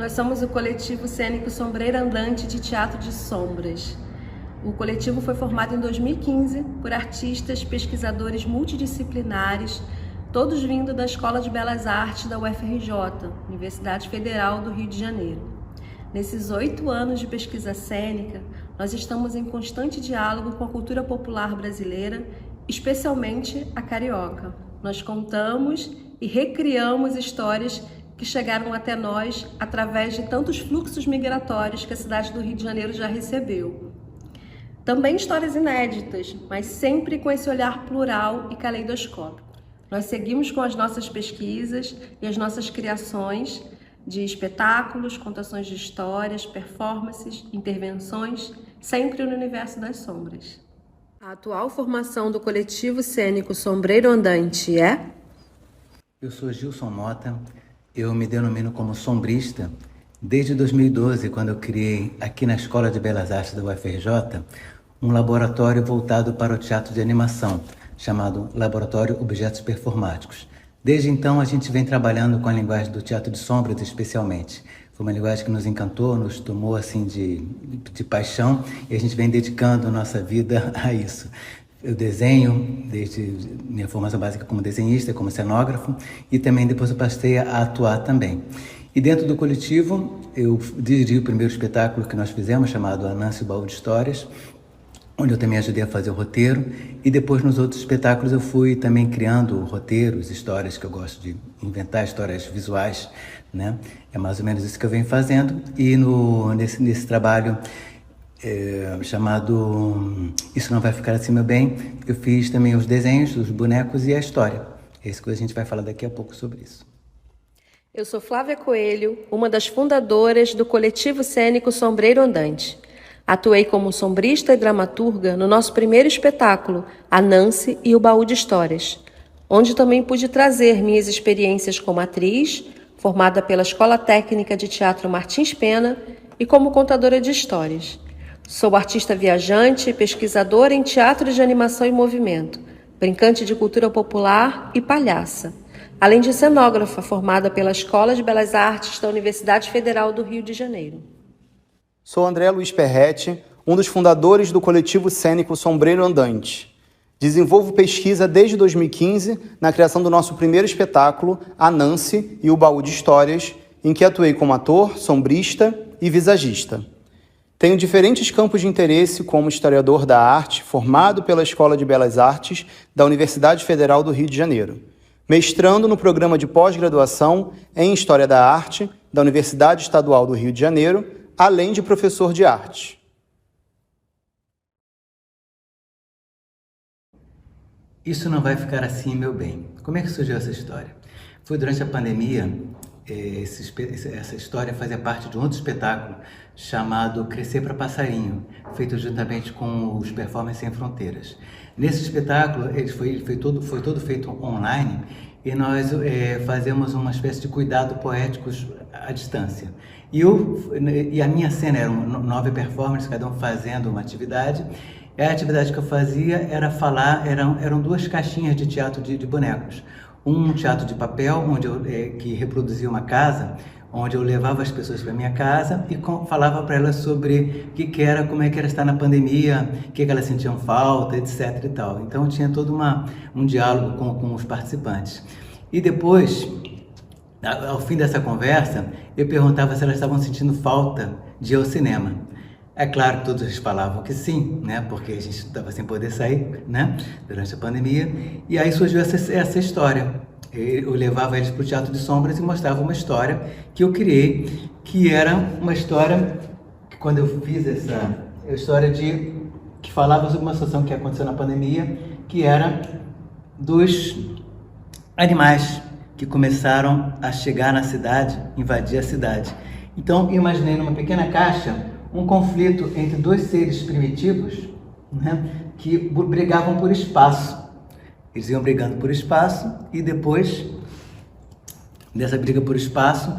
Nós somos o coletivo cênico Sombreira Andante de Teatro de Sombras. O coletivo foi formado em 2015 por artistas, pesquisadores multidisciplinares, todos vindo da Escola de Belas Artes da UFRJ, Universidade Federal do Rio de Janeiro. Nesses 8 anos de pesquisa cênica, nós estamos em constante diálogo com a cultura popular brasileira, especialmente a carioca. Nós contamos e recriamos histórias que chegaram até nós através de tantos fluxos migratórios que a cidade do Rio de Janeiro já recebeu. Também histórias inéditas, mas sempre com esse olhar plural e caleidoscópico. Nós seguimos com as nossas pesquisas e as nossas criações de espetáculos, contações de histórias, performances, intervenções, sempre no universo das sombras. A atual formação do coletivo cênico Sombreiro Andante é? Eu sou Gilson Mota. Eu me denomino como sombrista desde 2012, quando eu criei aqui na Escola de Belas Artes da UFRJ um laboratório voltado para o teatro de animação, chamado Laboratório Objetos Performáticos. Desde então a gente vem trabalhando com a linguagem do teatro de sombras especialmente. Foi uma linguagem que nos encantou, nos tomou assim de paixão, e a gente vem dedicando nossa vida a isso. Eu desenho desde minha formação básica como desenhista, como cenógrafo, e também depois eu passei a atuar também. E dentro do coletivo, eu dirigi o primeiro espetáculo que nós fizemos, chamado Anansi, o Baú de Histórias, onde eu também ajudei a fazer o roteiro, e depois nos outros espetáculos eu fui também criando roteiros, histórias, que eu gosto de inventar, histórias visuais, né? É mais ou menos isso que eu venho fazendo, e nesse trabalho chamado Isso Não Vai Ficar Assim Meu Bem, eu fiz também os desenhos, os bonecos e a história. É isso que a gente vai falar daqui a pouco sobre isso. Eu sou Flávia Coelho, uma das fundadoras do coletivo cênico Sombreiro Andante. Atuei como sombrista e dramaturga no nosso primeiro espetáculo, Anansi e o Baú de Histórias, onde também pude trazer minhas experiências como atriz, formada pela Escola Técnica de Teatro Martins Pena, e como contadora de histórias. Sou artista viajante, pesquisadora em teatro de animação e movimento, brincante de cultura popular e palhaça, além de cenógrafa formada pela Escola de Belas Artes da Universidade Federal do Rio de Janeiro. Sou André Luiz Perretti, um dos fundadores do coletivo cênico Sombreiro Andante. Desenvolvo pesquisa desde 2015 na criação do nosso primeiro espetáculo, Anansi e o Baú de Histórias, em que atuei como ator, sombrista e visagista. Tenho diferentes campos de interesse como historiador da arte, formado pela Escola de Belas Artes da Universidade Federal do Rio de Janeiro, mestrando no programa de pós-graduação em História da Arte da Universidade Estadual do Rio de Janeiro, além de professor de arte. Isso Não Vai Ficar Assim, Meu Bem. Como é que surgiu essa história? Foi durante a pandemia. Essa história fazia parte de um outro espetáculo chamado Crescer para Passarinho, feito juntamente com os Performers Sem Fronteiras. Nesse espetáculo, ele foi todo feito online, e nós fazemos uma espécie de cuidado poéticos à distância. E a minha cena eram 9 performers, cada um fazendo uma atividade. E a atividade que eu fazia era falar, eram 2 caixinhas de teatro de bonecos. Um teatro de papel, que reproduzia uma casa, onde eu levava as pessoas para minha casa e falava para elas sobre como é que era estar na pandemia, o que elas sentiam falta, etc. e tal. Então tinha todo um diálogo com os participantes. E depois, ao fim dessa conversa, eu perguntava se elas estavam sentindo falta de ir ao cinema. É claro que todos eles falavam que sim, né? Porque a gente estava sem poder sair, né? Durante a pandemia. E aí surgiu essa história. Eu levava eles para o Teatro de Sombras e mostrava uma história que eu criei, que era uma história que, quando eu fiz essa história que falava sobre uma situação que aconteceu na pandemia, que era dos animais que começaram a chegar na cidade, invadir a cidade. Então, eu imaginei numa pequena caixa um conflito entre 2 seres primitivos, né, que brigavam por espaço. Eles iam brigando por espaço, e depois dessa briga por espaço,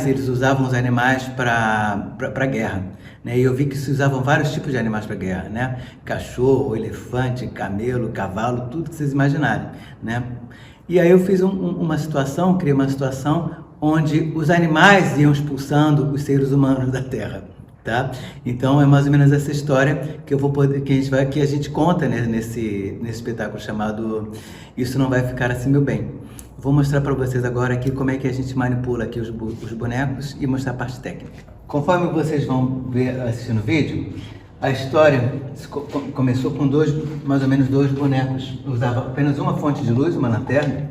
eles usavam os animais para guerra, né? E eu vi que se usavam vários tipos de animais para guerra, né? Cachorro, elefante, camelo, cavalo, tudo que vocês imaginarem, né? E aí eu fiz criei uma situação onde os animais iam expulsando os seres humanos da Terra, tá? Então é mais ou menos essa história que a gente conta, né, nesse espetáculo chamado Isso Não Vai Ficar Assim Meu Bem. Vou mostrar para vocês agora aqui como é que a gente manipula aqui os bonecos e mostrar a parte técnica. Conforme vocês vão ver assistindo o vídeo, a história começou com mais ou menos dois bonecos. Eu usava apenas uma fonte de luz, uma lanterna.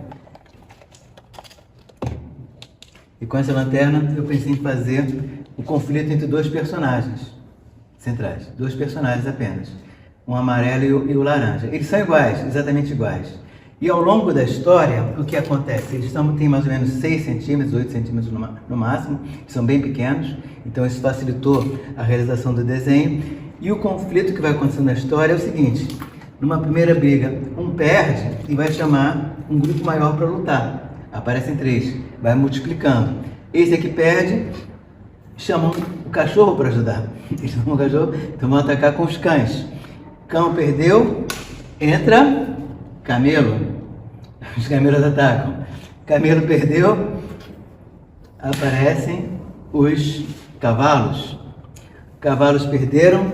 E com essa lanterna eu pensei em fazer o conflito entre dois personagens centrais. Dois personagens apenas. Um amarelo e o laranja. Eles são iguais, exatamente iguais. E ao longo da história, o que acontece? Eles têm mais ou menos 6 centímetros, 8 centímetros no máximo, são bem pequenos, então isso facilitou a realização do desenho. E o conflito que vai acontecendo na história é o seguinte: numa primeira briga, um perde e vai chamar um grupo maior para lutar. Aparecem 3, vai multiplicando. Esse aqui perde, chamam o cachorro para ajudar. Eles chamam o cachorro, então vão atacar com os cães. Cão perdeu, entra camelo. Os camelos atacam. Camelo perdeu, aparecem os cavalos. Cavalos perderam,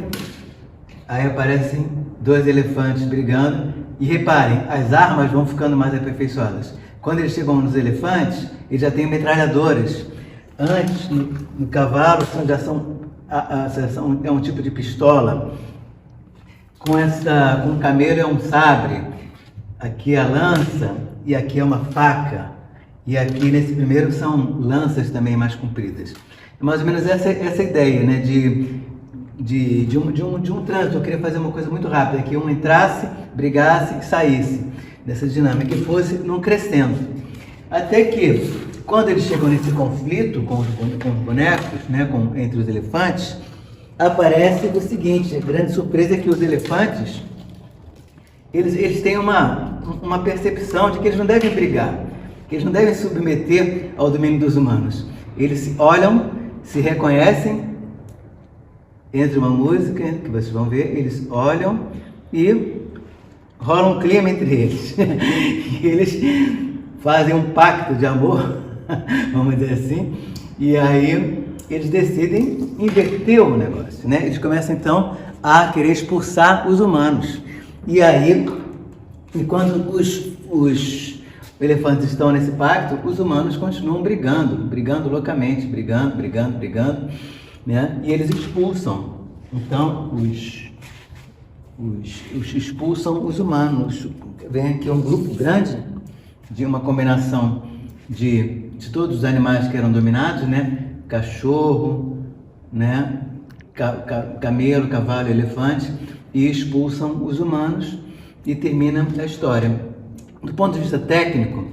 aí aparecem 2 elefantes brigando. E reparem, as armas vão ficando mais aperfeiçoadas. Quando eles chegam nos elefantes, eles já têm metralhadoras. Antes, no cavalo, é um tipo de pistola. Com o camelo é um sabre. Aqui é a lança e aqui é uma faca. E aqui nesse primeiro são lanças também mais compridas. É mais ou menos essa ideia, né, de um trânsito. Eu queria fazer uma coisa muito rápida, que um entrasse, brigasse e saísse dessa dinâmica e fosse num crescendo. Até que, quando eles chegam nesse conflito com os bonecos, né, entre os elefantes, aparece o seguinte: a grande surpresa é que os elefantes eles têm uma percepção de que eles não devem brigar, que eles não devem se submeter ao domínio dos humanos. Eles se olham, se reconhecem, entra uma música que vocês vão ver, eles olham e rola um clima entre eles. E eles fazem um pacto de amor, vamos dizer assim, e aí eles decidem inverter o negócio, né? Eles começam então a querer expulsar os humanos. E aí, enquanto os elefantes estão nesse pacto, os humanos continuam brigando loucamente, brigando, né? E eles expulsam. Então, expulsam os humanos. Vem aqui um grupo grande de uma combinação de todos os animais que eram dominados, né? Cachorro, né? Camelo, cavalo, elefante, e expulsam os humanos e termina a história. Do ponto de vista técnico,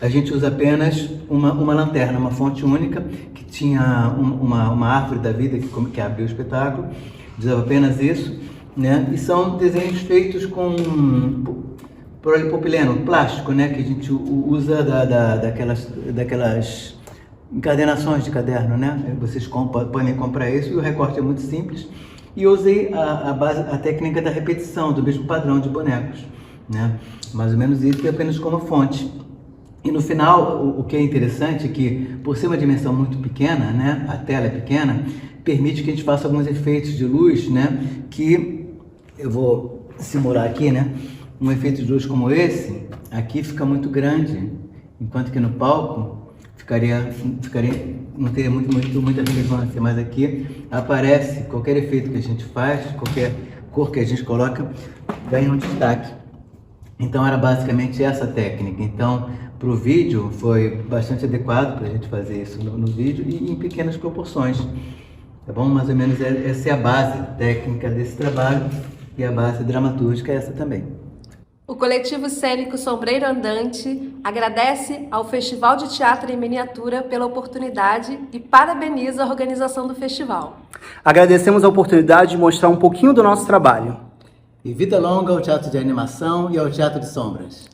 a gente usa apenas uma lanterna, uma fonte única, que tinha uma árvore da vida que abriu o espetáculo, usava apenas isso, né? E são desenhos feitos com polipropileno, plástico, né? Que a gente usa daquelas encadernações de caderno, né? Vocês podem comprar isso, e o recorte é muito simples. E eu usei a técnica da repetição, do mesmo padrão de bonecos, né? Mais ou menos isso, e apenas como fonte. E no final, o que é interessante é que, por ser uma dimensão muito pequena, né? A tela é pequena, permite que a gente faça alguns efeitos de luz, né? Que eu vou simular aqui, né? Um efeito de luz como esse, aqui fica muito grande, enquanto que no palco não teria muita relevância, mas aqui aparece qualquer efeito que a gente faz, qualquer cor que a gente coloca, ganha um destaque. Então era basicamente essa técnica. Então, para o vídeo foi bastante adequado para a gente fazer isso no vídeo e em pequenas proporções, tá bom? Mais ou menos essa é a base técnica desse trabalho, e a base dramatúrgica é essa também. O coletivo cênico Sombreiro Andante agradece ao Festival de Teatro em Miniatura pela oportunidade e parabeniza a organização do festival. Agradecemos a oportunidade de mostrar um pouquinho do nosso trabalho. E vida longa ao Teatro de Animação e ao Teatro de Sombras.